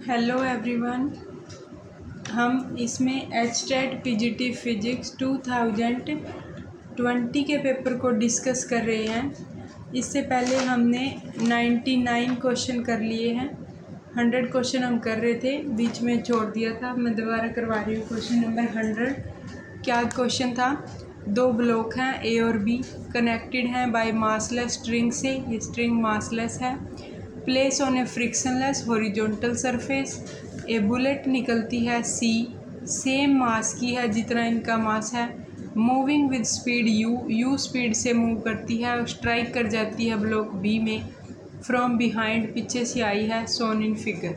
Hello everyone. हम इसमें HTET PGT physics 2020 के पेपर को डिस्कस कर रहे हैं। इससे पहले हमने 99 क्वेश्चन कर लिए हैं। 100 क्वेश्चन हम कर रहे थे, बीच में छोड़ दिया था। मैं दोबारा करवा रही हूँ क्वेश्चन नंबर 100। क्या क्वेश्चन था? दो ब्लॉक हैं ए और बी, कनेक्टेड हैं बाय मासलेस स्ट्रिंग से। ये स्ट्रिंग मासलेस है। Place on A frictionless horizontal surface. A bullet निकलती है सी, सेम मास की है जितना इनका मास है। Moving with speed u speed से मूव करती है और स्ट्राइक कर जाती है ब्लॉक बी में। फ्रॉम बिहाइंड, पीछे से आई है, shown in figure.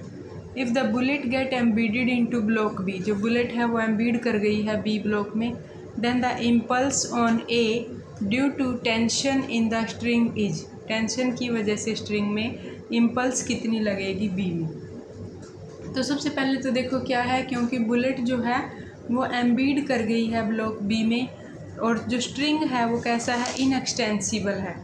If the bullet get embedded into block B, जो बुलेट है वो एम्बीड कर गई है बी ब्लॉक में। Then the impulse on A due to tension in the string is, tension की वजह से स्ट्रिंग में इम्पल्स कितनी लगेगी बी में। तो सबसे पहले तो देखो क्या है, क्योंकि बुलेट जो है वो एम्बीड कर गई है ब्लॉक बी में, और जो स्ट्रिंग है वो कैसा है, इनएक्सटेंसिबल है।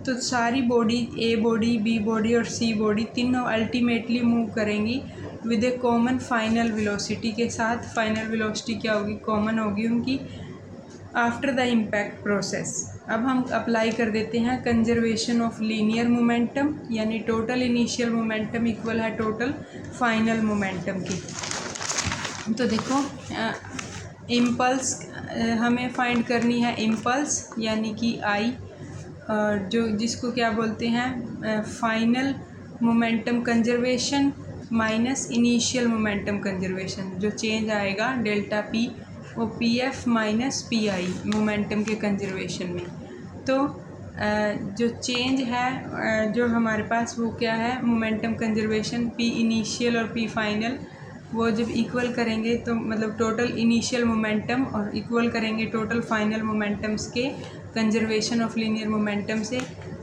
तो सारी body, A body, B body और सी बॉडी, तीनों अल्टीमेटली मूव करेंगी with a common final velocity के साथ। फाइनल वेलोसिटी क्या होगी, कॉमन होगी उनकी, आफ्टर द इम्पैक्ट प्रोसेस। अब हम अप्लाई कर देते हैं कंजर्वेशन ऑफ लीनियर मोमेंटम, यानी टोटल इनिशियल मोमेंटम इक्वल है टोटल फाइनल मोमेंटम की। तो देखो इम्पल्स हमें फाइंड करनी है, इम्पल्स यानी कि आई, जो जिसको क्या बोलते हैं, final momentum conservation minus initial momentum conservation. जो चेंज आएगा डेल्टा पी, वो P F minus P I momentum के कंजर्वेशन में। तो जो चेंज है जो हमारे पास वो क्या है, मोमेंटम कंजर्वेशन, पी इनिशियल और पी फाइनल, वो जब इक्वल करेंगे तो मतलब टोटल इनिशियल मोमेंटम और इक्वल करेंगे टोटल फाइनल मोमेंटम्स के कंजर्वेशन ऑफ लीनियर मोमेंटम से।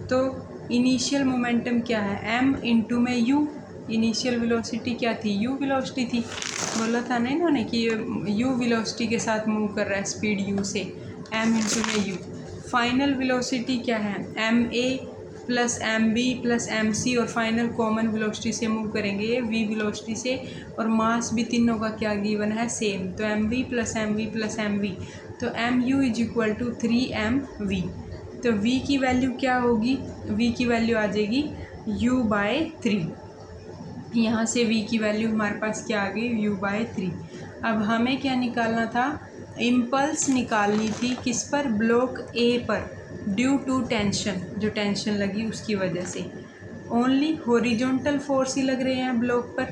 तो इनिशियल मोमेंटम क्या है, m इंटू में u। इनिशियल वेलोसिटी क्या थी, u वेलोसिटी थी। बोला था ना इन्होंने कि u वेलोसिटी के साथ मूव कर रहा है स्पीड u से, m इंटू में u। फाइनल वेलोसिटी क्या है, M A plus M B plus M C, और फाइनल कॉमन वेलोसिटी से मूव करेंगे ये वी वेलोसिटी से, और मास भी तीनों का क्या गिवन है, सेम। तो m B plus m v plus m v, तो m u is equal to 3 mv। तो v की वैल्यू क्या होगी, v की वैल्यू आ जाएगी u/3। यहाँ से v की वैल्यू हमारे पास क्या आ गई, u/3। अब हमें क्या निकालना था, इम्पल्स निकालनी थी किस पर, ब्लॉक ए पर, ड्यू टू टेंशन, जो टेंशन लगी उसकी वजह से। ओनली हॉरिजॉन्टल फोर्स ही लग रहे हैं ब्लॉक पर।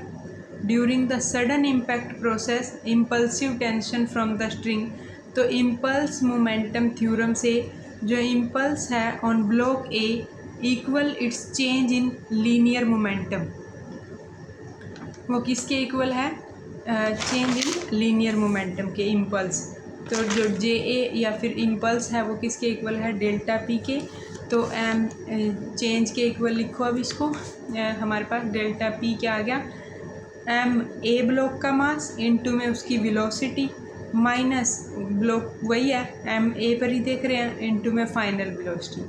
During the sudden impact process impulsive tension from the string. तो इम्पल्स मोमेंटम थ्योरम से जो इम्पल्स है on block A equal it's change in linear momentum, वो किसके इक्वल है, चेंज इन लीनियर मोमेंटम के इम्पल्स। तो जो जे ए या फिर इम्पल्स है वो किसके इक्वल है, डेल्टा पी के। तो एम चेंज के इक्वल लिखो अब इसको, हमारे पास डेल्टा पी क्या आ गया, एम ए ब्लॉक का मास इनटू में उसकी वेलोसिटी माइनस ब्लॉक वही है, एम ए पर ही देख रहे हैं, इनटू में फाइनल वेलोसिटी।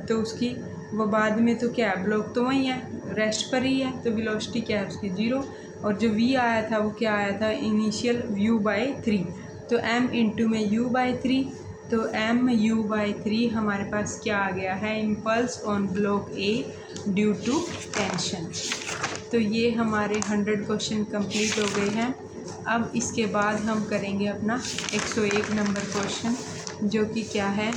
तो उसकी वो बाद में तो क्या है, ब्लॉक तो वही है, रेस्ट पर ही है, तो वेलोसिटी क्या है उसकी 0। और जो v आया था वो क्या आया था, इनिशियल u/3। तो m इंटू में u/3, तो mu/3 हमारे पास क्या आ गया है, impulse on block A due to tension. तो ये हमारे 100 क्वेश्चन कंप्लीट हो गए हैं। अब इसके बाद हम करेंगे अपना 101 नंबर क्वेश्चन, जो कि क्या है,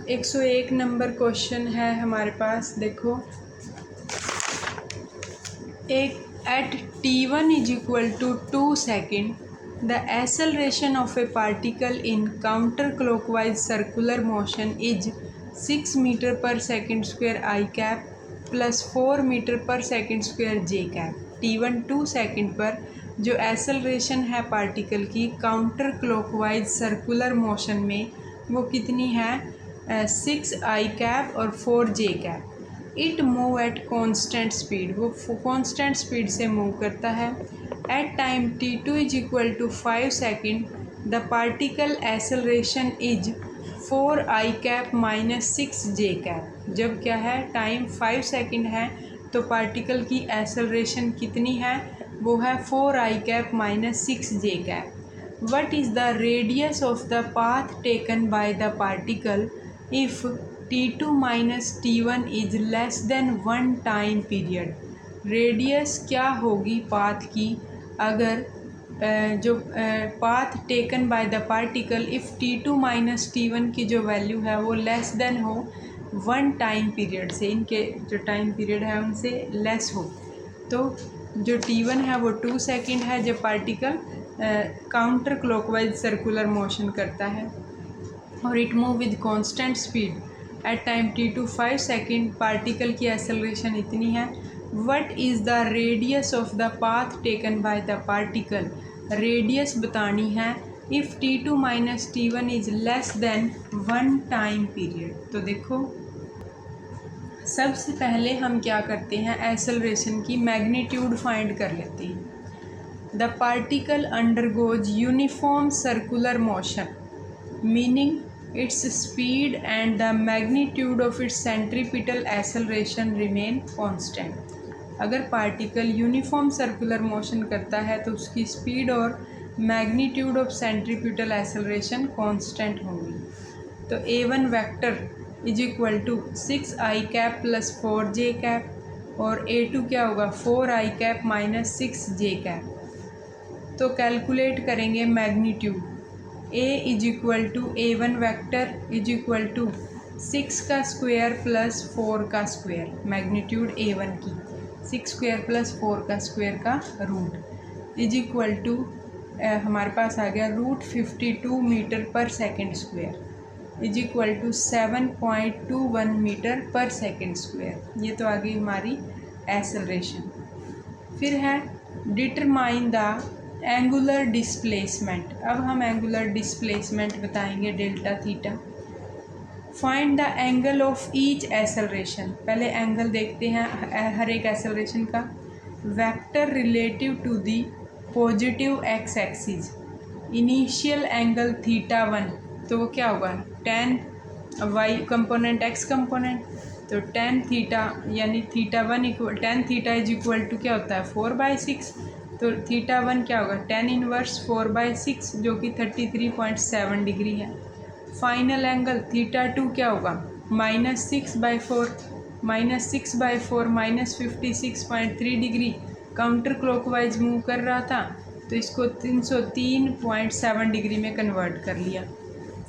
101 नंबर क्वेश्चन है हमारे पास। देखो, एक at t1 is equal to 2 second the acceleration of a particle in counter clockwise circular motion is 6 metre per second square I cap plus 4 metre per second square J cap. t1 2 second पर जो acceleration है particle की counter clockwise circular motion में, वो कितनी है, 6 आई cap और 4 j cap. It move at constant speed, वो कॉन्स्टेंट स्पीड से मूव करता है। At time t2 is equal to 5 second the particle acceleration is 4 i cap minus 6 j cap. जब क्या है, टाइम 5 सेकेंड है तो पार्टिकल की एक्सेलरेशन कितनी है, वो है 4i cap minus 6j cap. What is the radius of the path taken by the particle if t2 minus t1 is less than 1 time period. Radius क्या होगी पाथ की अगर जो path taken by the particle if t2 minus t1 की जो value है वो less than हो 1 टाइम पीरियड से, इनके जो टाइम पीरियड है उनसे लेस हो। तो जो t1 है वो 2 सेकंड है जब particle counter clockwise circular motion करता है और it move with constant speed. At time t2 5 second, particle की एक्सेलरेशन इतनी है। What is the radius of the path taken by the particle, radius बतानी है if t2 minus t1 is less than 1 time period. तो देखो सबसे पहले हम क्या करते हैं, एक्सेलरेशन की मैग्नीट्यूड फाइंड कर लेते हैं। The particle undergoes uniform circular motion meaning its speed and the magnitude of its centripetal acceleration remain constant। अगर पार्टिकल यूनिफॉर्म सर्कुलर मोशन करता है तो उसकी स्पीड और magnitude of centripetal acceleration constant होंगी। तो a1 vector is equal to 6i cap plus 4j cap और a2 क्या होगा 4i cap minus 6j cap. तो कैलकुलेट करेंगे magnitude. a is equal to a1 vector is equal to 6 का square plus 4 का square, magnitude a1 की 6 square plus 4 का square का रूट इज इक्वल टू हमारे पास आ गया root 52 metre per second square is equal to 7.21 metre per second square. ये तो आ गई हमारी एक्सेलरेशन। फिर है डिटरमाइन द एंगुलर डिस्प्लेसमेंट। अब हम एंगुलर डिस्प्लेसमेंट बताएंगे delta theta. Find the angle of each acceleration. पहले एंगल देखते हैं हर एक एक्सेलरेशन का। Vector relative to the positive X axis. Initial angle theta 1, तो वो क्या होगा tan Y component X component, तो tan थीटा यानी theta 1 equal tan theta is equal to क्या होता है 4/6। तो थीटा 1 क्या होगा tan इनवर्स 4/6 जो कि 33.7 डिग्री है। फाइनल एंगल थीटा 2 क्या होगा -6/4 minus 56.3 degree, counter clockwise move कर रहा था तो इसको 303.7 डिग्री में कन्वर्ट कर लिया।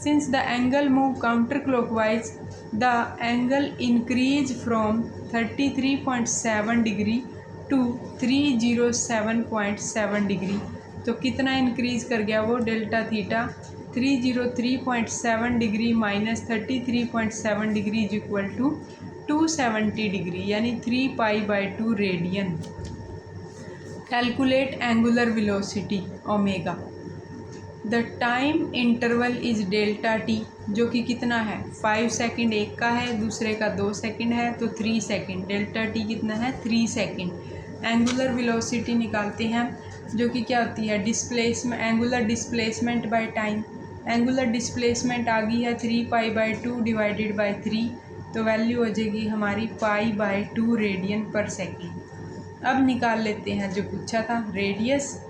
Since the angle move counter clockwise the angle increase from 33.7 degree to 307.7 degree. तो कितना इंक्रीज कर गया वो delta theta 303.7 degree minus 33.7 degree is equal to 270 degree यानी 3π/2 radian. Calculate angular velocity omega. The time interval is delta t जो कि कितना है 5 सेकंड एक का है, दूसरे का 2 सेकंड है तो 3 सेकंड। डेल्टा टी कितना है 3 सेकंड। एंगुलर वेलोसिटी निकालते हैं जो कि क्या होती है displacement, angular displacement by time. Angular displacement आ गई है 3π/2 डिवाइडेड बाय 3, तो वैल्यू हो जाएगी हमारी π/2 रेडियन पर सेकेंड। अब निकाल लेते हैं जो पूछा था रेडियस।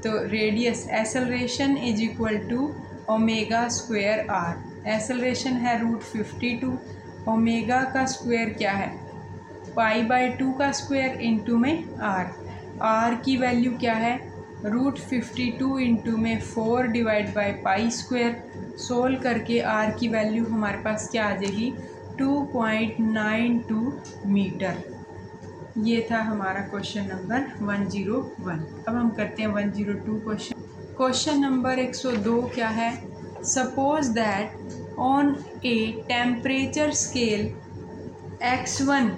तो radius acceleration is equal to omega square R. Acceleration है √52, ओमेगा का स्क्वायर क्या है π/2 का स्क्वायर इंटू में आर की वैल्यू क्या है √52 इंटू में 4 divide by pi square. Solve करके आर की वैल्यू हमारे पास क्या आ जाएगी 2.92 मीटर। ये था हमारा क्वेश्चन नंबर 101। अब हम करते हैं 102 क्वेश्चन। क्वेश्चन नंबर 102 क्या है, suppose that on a temperature scale x1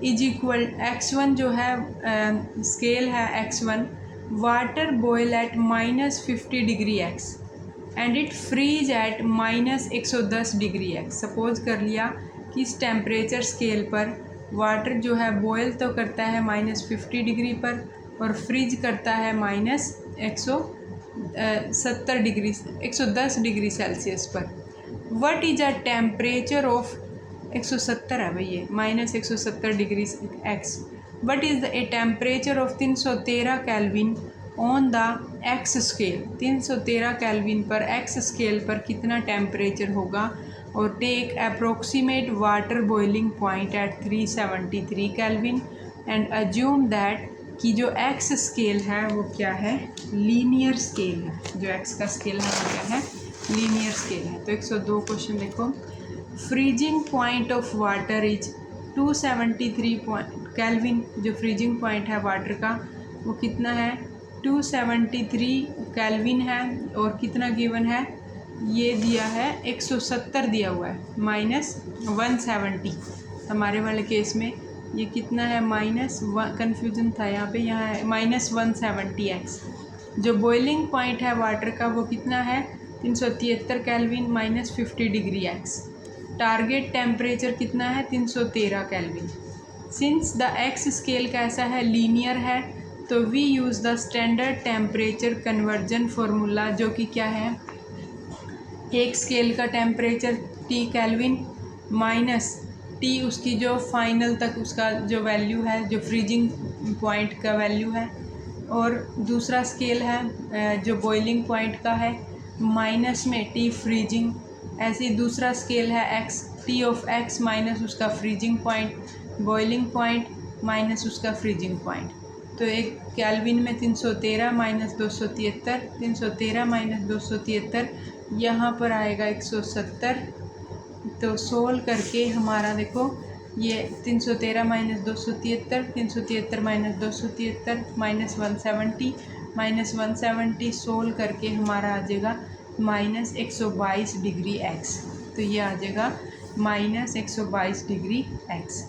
is equal, x1 जो है स्केल है x1, water boil at -50 degree x and it freeze at -110 degree x। Suppose कर लिया कि इस टेम्परेचर स्केल पर वाटर जो है बॉयल तो करता है -50 डिग्री पर और फ्रीज करता है -110 डिग्री सेल्सियस पर। What is a temperature of 170 है भाई, ये -170 degree X. What is the A temperature of 313 Kelvin on the X scale. 313 Kelvin पर एक्स स्केल पर कितना टेम्परेचर होगा। और take approximate water boiling point at 373 Kelvin and assume that कि जो एक्स स्केल है वो क्या है, लीनियर स्केल है। जो एक्स का स्केल है वो क्या है, लीनियर स्केल है। तो 102 क्वेश्चन देखो। Freezing point of water is 273 kelvin. जो फ्रीजिंग पॉइंट है वाटर का वो कितना है, 273 केल्विन है। और कितना गिवन है, ये दिया है 170 दिया हुआ है, -170। हमारे वाले केस में ये कितना है, -1, कन्फ्यूजन था यहाँ पे, यहाँ है -170 एक्स। जो बॉइलिंग पॉइंट है वाटर का वो कितना है, 373 Kelvin -50 degree X. Target temperature कितना है, 313 Kelvin. Since the X scale कैसा है, लीनियर है, तो we use the standard temperature conversion formula, जो कि क्या है, एक स्केल का temperature T Kelvin minus T उसकी जो फाइनल तक उसका जो वैल्यू है, जो फ्रीजिंग पॉइंट का वैल्यू है। और दूसरा स्केल है जो बॉइलिंग पॉइंट का है, माइनस में T फ्रीजिंग। ऐसे ही दूसरा स्केल है x, T of x minus उसका freezing point, boiling point minus उसका फ्रीजिंग पॉइंट। तो एक केल्विन में 313 - 273, 313 - 273, यहाँ पर आएगा 170। तो सोल्व करके हमारा देखो, ये 313 - 273, 373 - 273 -170, -170 सोल्व करके हमारा आ जाएगा -122 डिग्री एक्स। तो ये आ जाएगा -122 डिग्री एक्स।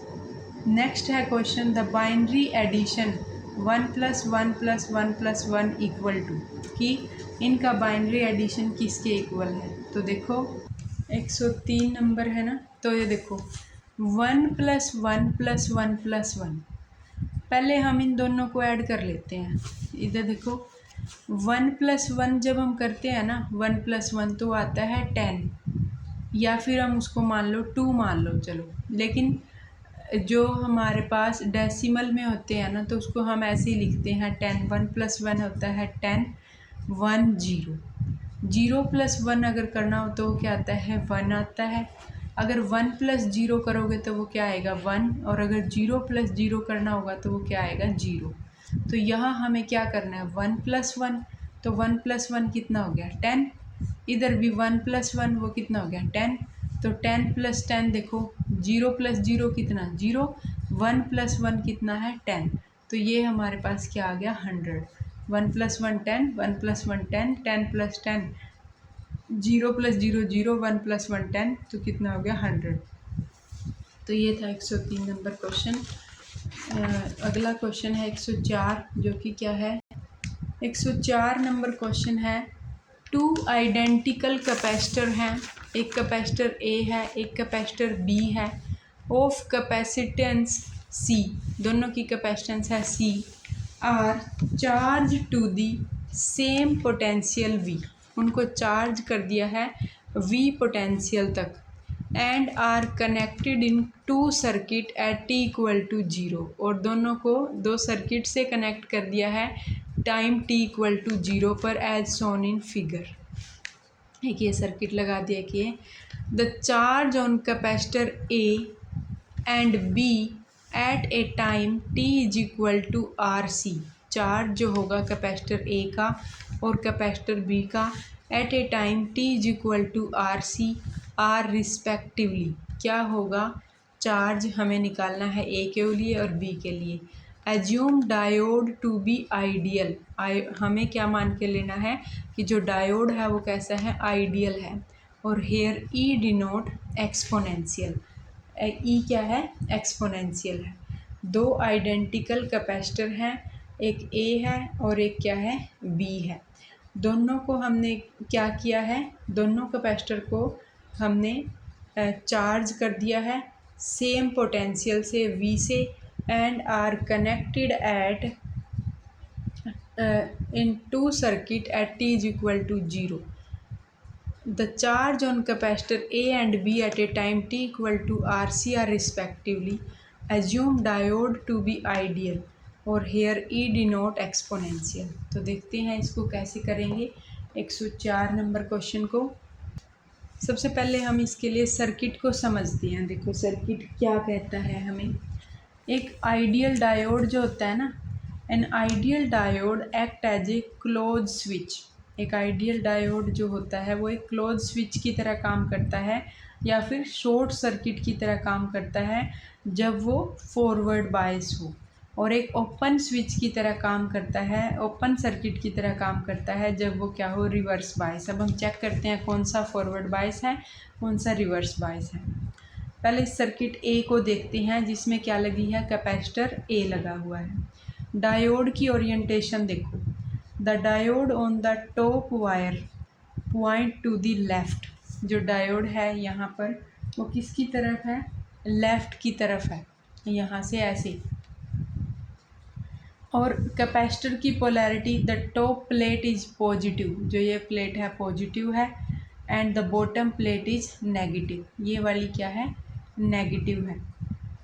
नेक्स्ट है क्वेश्चन, द बाइनरी एडिशन 1 + 1 + 1 + 1 = कि इनका बाइनरी एडिशन किसके इक्वल है। तो देखो 103 नंबर है ना, तो ये देखो 1 + 1 + 1 + 1। पहले हम इन दोनों को ऐड कर लेते हैं। इधर देखो 1 + 1 जब हम करते हैं ना, 1 + 1 तो आता है 10, या फिर हम उसको मान लो 2 मान लो, चलो। लेकिन जो हमारे पास डेसिमल में होते हैं ना, तो उसको हम ऐसे ही लिखते हैं 10। 1 + 1 होता है 10, 1 0। 0 + 1 अगर करना हो तो वो क्या आता है, 1 आता है। अगर 1 + 0 करोगे तो वो क्या आएगा, 1। और अगर 0 + 0 करना होगा तो वो क्या आएगा, 0। तो यहाँ हमें क्या करना है, 1 + 1, तो 1 + 1 कितना हो गया, 10। इधर भी 1 + 1 वो कितना हो गया, 10। तो 10 + 10 देखो, 0 + 0 कितना, 0। 1 + 1 कितना है, 10। तो ये हमारे पास क्या आ गया, 100। 1 + 1 10, 1 + 1 10, 10 + 10 0 + 0 0, 1 + 1 10, तो कितना हो गया, 100। तो ये था 103 नंबर क्वेश्चन। अगला क्वेश्चन है 104, जो कि क्या है, 104 नंबर क्वेश्चन है। 2 आइडेंटिकल कैपेसिटर हैं, एक कैपेसिटर ए है, एक कैपेसिटर बी है। ऑफ कैपेसिटेंस सी, दोनों की कैपेसिटेंस है C, are charge to the same potential V. उनको चार्ज कर दिया है वी पोटेंशियल तक। And are connected in 2 circuit at T = 0। और दोनों को 2 सर्किट से कनेक्ट कर दिया है टाइम T = 0 पर, एज सोन इन फिगर। एक ये सर्किट लगा दिया कि the charge on capacitor A and B at a time T = RC। Charge जो होगा कैपेसिटर ए का और कैपेसिटर बी का at a time T = RC are respectively. क्या होगा, चार्ज हमें निकालना है ए के लिए और बी के लिए। Assume diode to be ideal. हमें क्या मान के लेना है कि जो डायोड है वो कैसा है, आइडियल है। और हेयर ई डिनोट एक्सपोनेंशियल। ई क्या है, एक्सपोनेंशियल है। 2 आइडेंटिकल कैपेसिटर हैं, एक ए है और एक क्या है, बी है। दोनों को हमने क्या किया है, दोनों कैपेसिटर को हमने चार्ज कर दिया है सेम पोटेंशियल से वी से, and are connected at in 2 circuit at T = 0। The charge on capacitor A and B at a time T equal to R C are respectively, assume diode to be ideal और here E denote exponential. तो देखते हैं इसको कैसे करेंगे 104 number question को। सबसे पहले हम इसके लिए सर्किट को समझते हैं। देखो सर्किट क्या कहता है हमें। एक आइडियल डायोड जो होता है ना, an ideal diode act as a close switch. एक आइडियल डायोड जो होता है वो एक क्लोज स्विच की तरह काम करता है या फिर शॉर्ट सर्किट की तरह काम करता है जब वो फॉरवर्ड बायस हो, और एक ओपन स्विच की तरह काम करता है, ओपन सर्किट की तरह काम करता है जब वो क्या हो, रिवर्स बायस। अब हम चेक करते हैं कौन सा फॉरवर्ड बायस है, कौन सा रिवर्स बायस है। पहले इस सर्किट ए को देखते हैं जिसमें क्या लगी है, कैपेसिटर ए लगा हुआ है। डायोड की ओरिएंटेशन देखो, the diode on the top wire point to the left. जो डायोड है यहाँ पर वो किसकी तरफ है, लेफ़्ट की तरफ है, यहाँ से ऐसे। और कैपेसिटर की polarity, the top plate is positive, जो ये प्लेट है पॉजिटिव है, and the bottom plate is negative, ये वाली क्या है, नेगेटिव है।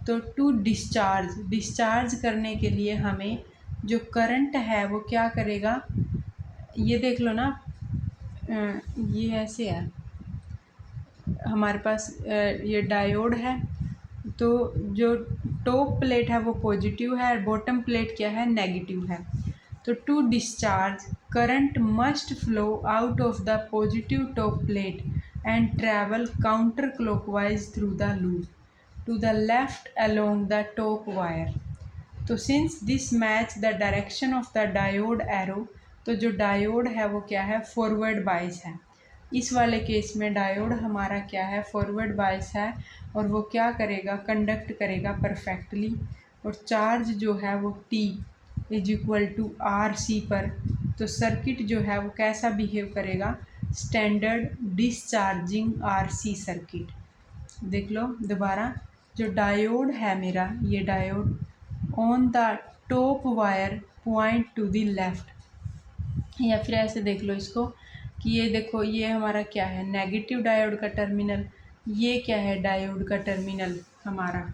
तो टू डिस्चार्ज करने के लिए हमें जो करंट है वो क्या करेगा, ये देख लो ना, ये ऐसे है हमारे पास, ये डायोड है, तो जो टॉप प्लेट है वो पॉजिटिव है और बॉटम प्लेट क्या है, नेगेटिव है। तो to discharge current must flow out of the positive top plate and travel counter clockwise through the loop to the left along the top wire. तो since this match the direction of the diode arrow, तो जो diode है वो क्या है, forward bias है। इस वाले केस में डायोड हमारा क्या है, फॉरवर्ड बायस है, और वो क्या करेगा, कंडक्ट करेगा परफेक्टली। और चार्ज जो है वो T is equal to R C पर, तो सर्किट जो है वो कैसा बिहेव करेगा, standard discharging R C circuit. देख लो दोबारा, जो डायोड है मेरा, ये diode on the top wire point to the left, या फिर ऐसे देख लो इसको कि ये देखो, ये हमारा क्या है, नेगेटिव डायोड का टर्मिनल, ये क्या है, डायोड का टर्मिनल हमारा,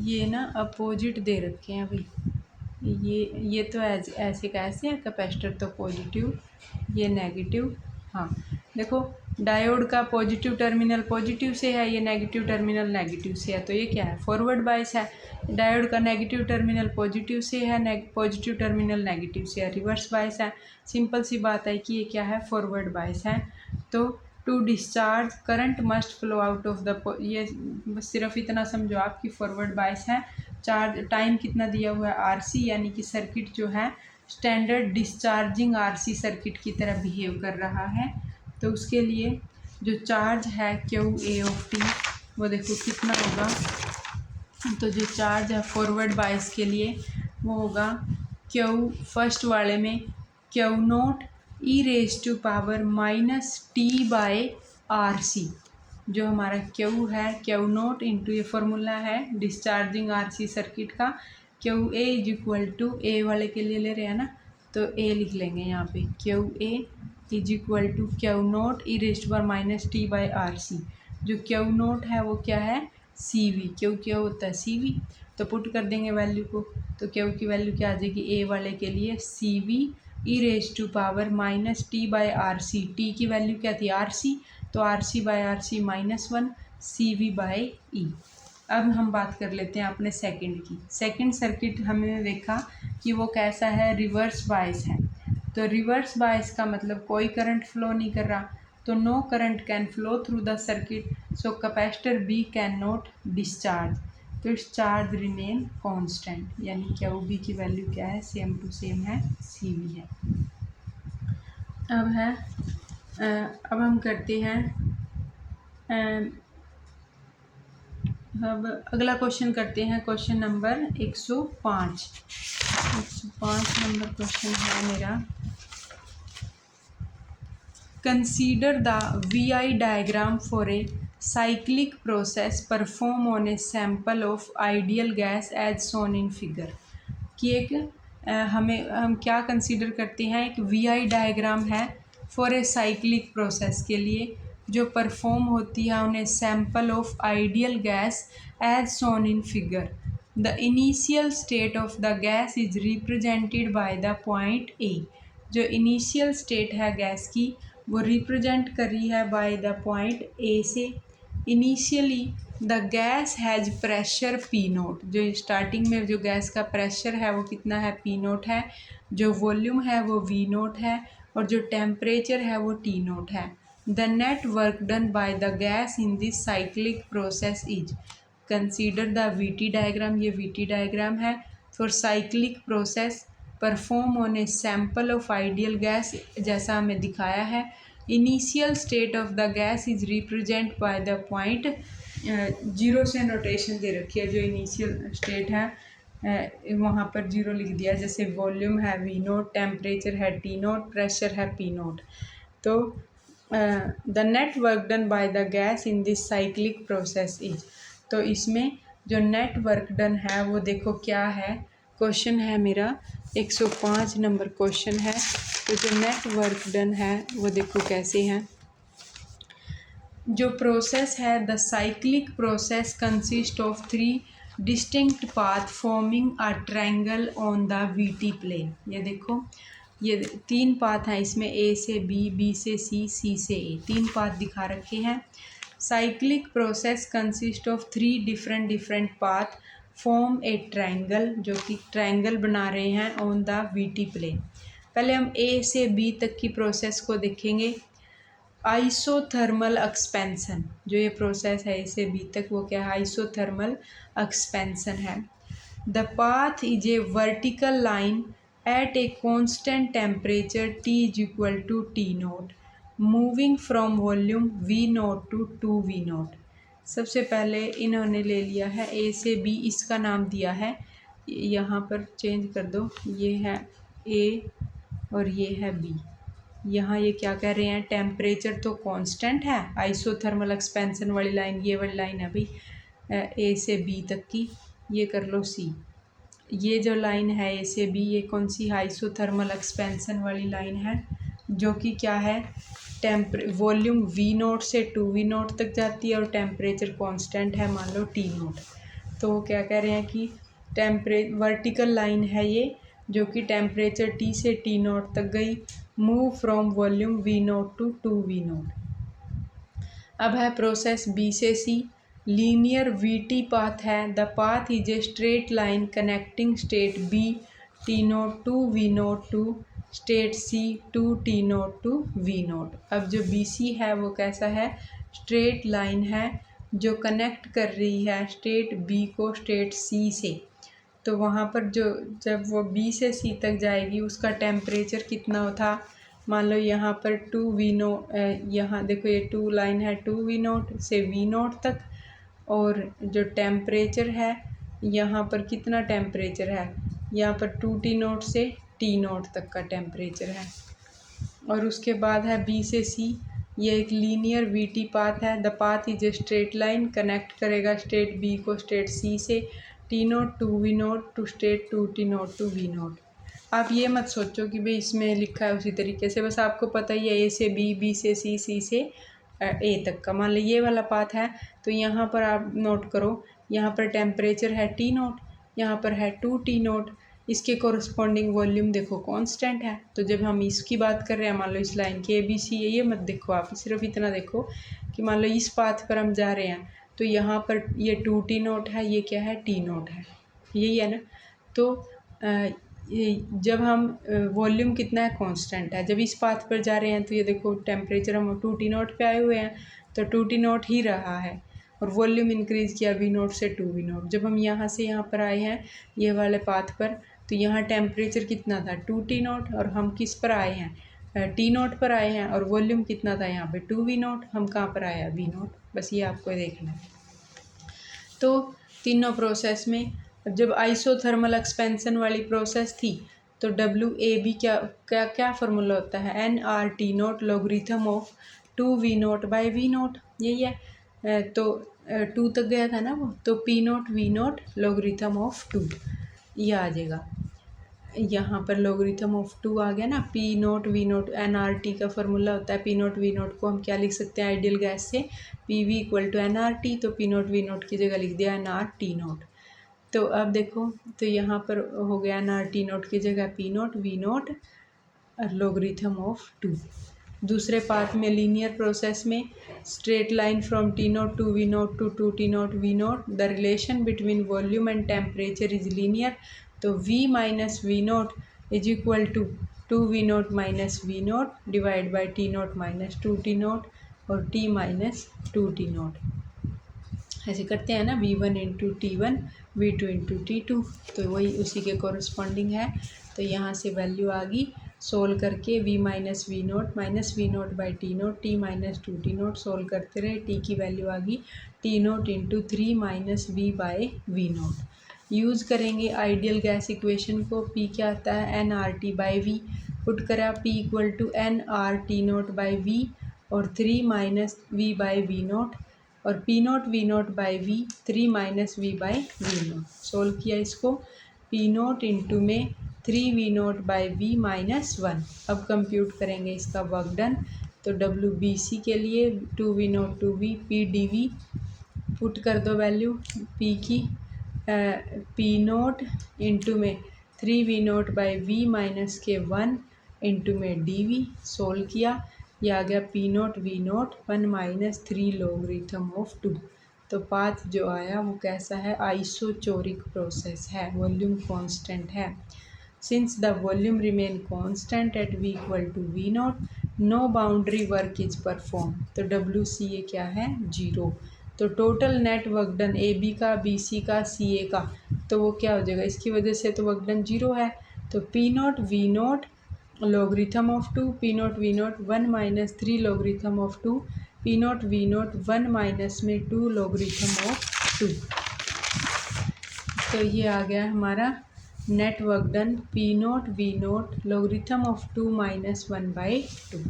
ये ना अपोजिट दे रखे हैं भाई, ये तो ऐसे का ऐसे है, कैपेसिटर तो पॉजिटिव, ये नेगेटिव। हाँ देखो, डायोड का पॉजिटिव टर्मिनल पॉजिटिव से है, ये नेगेटिव टर्मिनल नेगेटिव से है, तो ये क्या है, फॉरवर्ड बायस है। डायोड का नेगेटिव टर्मिनल पॉजिटिव से है, पॉजिटिव टर्मिनल नेगेटिव से है, रिवर्स बायस है। सिंपल सी बात है कि ये क्या है, फॉरवर्ड बायस है। तो to discharge current must flow out of the, ये बस सिर्फ इतना समझो आपकी फॉरवर्ड बायस है। चार्ज टाइम कितना दिया हुआ है, आरसी, यानी कि सर्किट जो है स्टैंडर्ड डिस्चार्जिंग आरसी सर्किट की तरह बिहेव कर रहा है। तो उसके लिए जो चार्ज है QA ऑफ टी, वो देखो कितना होगा, तो जो चार्ज है फॉरवर्ड बायस के लिए वो होगा Q, फर्स्ट वाले में Q0 e raise to power -T/RC। जो हमारा Q है, Q0 इंटू, ये फार्मूला है डिस्चार्जिंग RC सर्किट का, QA इज इक्वल टू, ए वाले के लिए ले रहे हैं ना, तो A लिख लेंगे यहाँ पे, QA is equal to Q0 e raise to power -T/RC। जो Q0 है वो क्या है, CV, Q क्या होता है, CV, तो पुट कर देंगे वैल्यू को, तो Q की वैल्यू क्या आ जाएगी, A वाले के लिए CV e raise to power -T/RC। T की वैल्यू क्या थी, RC, तो RC/RC -1 CV/E। अब हम बात कर लेते हैं अपने सेकंड की। सेकंड सर्किट हमने देखा कि वो कैसा है, रिवर्स बायस है। तो रिवर्स बायस का मतलब कोई करंट फ्लो नहीं कर रहा, तो no current can flow through the circuit, so capacitor B can not discharge, तो इट्स चार्ज रिमेन कांस्टेंट, यानी क्या बी की वैल्यू क्या है, सेम टू सेम है, CV है। अब हम करते हैं, अब अगला क्वेश्चन करते हैं, क्वेश्चन नंबर 105। 105 नंबर क्वेश्चन है मेरा। Consider the VI diagram for a cyclic process perform on a sample of ideal gas as shown in figure. कि एक हम क्या कंसीडर करते हैं, एक VI डायग्राम है फॉर ए साइक्लिक प्रोसेस के लिए जो परफॉर्म होती है उन्हें sample of ideal gas as shown in figure. The initial state of the gas is represented by the point A. जो इनिशियल स्टेट है गैस की वो रिप्रेजेंट कर रही है बाय द पॉइंट ए से। Initially the gas has pressure P note. जो starting में जो गैस का प्रेशर है वो कितना है, पी नोट है। जो वॉल्यूम है वो वी नोट है और जो टेम्परेचर है वो टी नोट है। The net work done by the gas in this cyclic process is. Consider the VT diagram. ये वीटी डायग्राम है for cyclic process perform on a sample of ideal gas, जैसा हमें दिखाया है। Initial state of the gas is represent by the point, zero से notation दे रखी है। जो इनिशियल स्टेट है वहाँ पर जीरो लिख दिया, जैसे वॉल्यूम है वी नोट, टेम्परेचर है टी नोट, प्रेशर है पी नोट। तो the net work done by the gas in this cyclic process is. तो इसमें जो नेट वर्क डन है वो देखो क्या है। क्वेश्चन है मेरा 105 नंबर क्वेश्चन है। तो जो नेट वर्क डन है वो देखो कैसे है। जो प्रोसेस है the cyclic process consist of 3 distinct path forming a triangle on the VT plane. ये देखो ये 3 पाथ हैं इसमें, ए से बी, बी से सी, सी से ए, 3 पाथ दिखा रखे हैं। Cyclic process consist of 3 different path form A triangle, जो कि ट्रायंगल बना रहे हैं ऑन द वीटी प्लेन। पहले हम ए से बी तक की प्रोसेस को देखेंगे। आइसोथर्मल एक्सपेंशन, जो ये प्रोसेस है ए से बी तक वो क्या है, आइसोथर्मल एक्सपेंशन है। The path is a vertical line at a constant temperature T is equal to T naught moving from volume V naught to 2V naught. सबसे पहले इन्होंने ले लिया है ए से बी, इसका नाम दिया है, यहाँ पर चेंज कर दो, ये है ए और ये है बी। यहाँ ये क्या कह रहे हैं, टेम्परेचर तो कांस्टेंट है, आइसोथर्मल एक्सपेंशन वाली लाइन ये वाली लाइन है भाई ए से बी तक की, ये कर लो सी। ये जो लाइन है ए से बी ये कौन सी, आइसोथर्मल एक्सपेंशन वाली लाइन है, जो कि क्या है वॉल्यूम वी नोट से 2V नोट तक जाती है और टेम्परेचर कांस्टेंट है मान लो टी नोट। तो वो क्या कह रहे हैं कि वर्टिकल लाइन है ये, जो कि टेम्परेचर T से टी नोट तक गई, move from volume V naught to 2V naught. अब है प्रोसेस बी से सी। लीनियर वीटी पाथ है। The path is a straight line connecting state B T naught to V naught to state C to T naught to V naught. अब जो B C है वो कैसा है, straight line है जो connect कर रही है स्टेट बी को स्टेट सी से। तो वहाँ पर जो जब वो बी से सी तक जाएगी उसका टेम्परेचर कितना था, मान लो यहाँ पर 2V नोट, यहाँ देखो ये 2 लाइन है 2V नोट से V नोट तक, और जो टेम्परेचर है यहाँ पर कितना टेम्परेचर है, यहाँ पर 2T नोट से T नोट तक का टेम्परेचर है। और उसके बाद है बी से सी, ये एक लीनियर वीटी पाथ है। The path is a straight line, connect करेगा स्टेट बी को स्टेट सी से, T naught to V naught to state 2T naught to V naught. आप ये मत सोचो कि भाई इसमें लिखा है उसी तरीके से, बस आपको पता ही है ए से बी, बी से सी, सी से ए तक का। मान लो ये वाला पाथ है तो यहाँ पर आप नोट करो, यहाँ पर टेम्परेचर है टी नोट, यहाँ पर है 2T नोट, इसके कोरस्पॉन्डिंग वॉल्यूम देखो कांस्टेंट है। तो जब हम इसकी बात कर रहे हैं, मान लो इस लाइन की ABC है, ये मत देखो आप, सिर्फ इतना देखो कि मान लो इस पाथ पर हम जा रहे हैं तो यहाँ पर ये 2T नोट है, ये क्या है टी नोट है, यही है ना। तो जब हम वॉल्यूम कितना है कांस्टेंट है, जब इस पाथ पर जा रहे हैं तो ये देखो टेम्परेचर हम 2T नोट पे आए हुए हैं तो 2T नोट ही रहा है, और वॉल्यूम इंक्रीज़ किया V नोट से 2V नोट। जब हम यहाँ से यहाँ पर आए हैं ये वाले पाथ पर तो यहाँ टेम्परेचर कितना था 2T नोट, और हम किस पर आए हैं T नोट पर आए हैं, और वॉल्यूम कितना था यहाँ पे 2V नोट, हम कहाँ पर आए हैं V नोट। बस ये आपको देखना है। तो तीनों प्रोसेस में जब आइसोथर्मल एक्सपेंशन वाली प्रोसेस थी तो WAB क्या क्या क्या फार्मूला होता है, NRT note logarithm of 2V note by V note, यही है। तो 2 तक गया था ना वो, तो P note V note logarithm of 2 ये आ जाएगा। यहाँ पर लॉगरिथम ऑफ 2 आ गया ना, P naught V naught NRT का फार्मूला होता है। पी नोट वी नोट को हम क्या लिख सकते हैं आइडियल गैस से, PV इक्वल टू NRT, तो पी नोट वी नोट की जगह लिख दिया NRT नोट। तो अब देखो, तो यहाँ पर हो गया NRT नोट की जगह P naught V naught logarithm of 2। दूसरे पार्ट में लीनियर प्रोसेस में straight line from T naught to V naught to two T naught V naught, the relation between volume and temperature is linear. तो V minus we naught is equal to 2 V naught minus we naught divide by T naught minus 2 T naught और T minus 2 T naught. ऐसे करते हैं ना, V1 into T1 V2 into T2, तो वही उसी के कॉरस्पॉन्डिंग है। तो यहाँ से वैल्यू आ गई, सोल्व करके V minus we naught by T naught T minus 2 T naught, solve करते रहे, T की वैल्यू आ गई T naught into 3 minus V by we naught. Use करेंगे आइडियल गैस इक्वेशन को, P क्या आता है NRT बाई V, पुट करा P equal to NRT naught by V और 3 minus V by we naught और P naught V naught by V 3 minus we by we naught. Solve किया इसको, P naught into में 3 V naught by V minus 1। अब compute करेंगे इसका work done. तो WBC के लिए 2 V naught 2 V P D V put कर दो वैल्यू P की, पी नोट इंटू में 3 V naught by V minus के 1 इंटू में डी वी। सोल्व किया, ये आ गया P naught V naught 1 minus 3 logarithm of 2। तो पाथ जो आया वो कैसा है, आइसोचोरिक प्रोसेस है, वॉल्यूम कांस्टेंट है। Since the volume remain constant at V equal to V naught, no boundary work is perform. तो WCA क्या है 0। तो total net work done AB का, BC का, CA का, तो वो क्या हो जाएगा, इसकी वजह से तो वर्क डन 0 है। तो P naught V naught logarithm of 2, P naught V naught 1 minus 3 logarithm of 2, P naught V naught 1 minus में 2 लॉगरिथम ऑफ 2। तो ये आ गया हमारा net work done P naught V naught logarithm of 2 minus 1/2।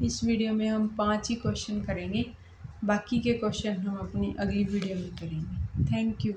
इस video में हम 5 ही question करेंगे, बाकी के क्वेश्चन हम अपनी अगली वीडियो में करेंगे। Thank you.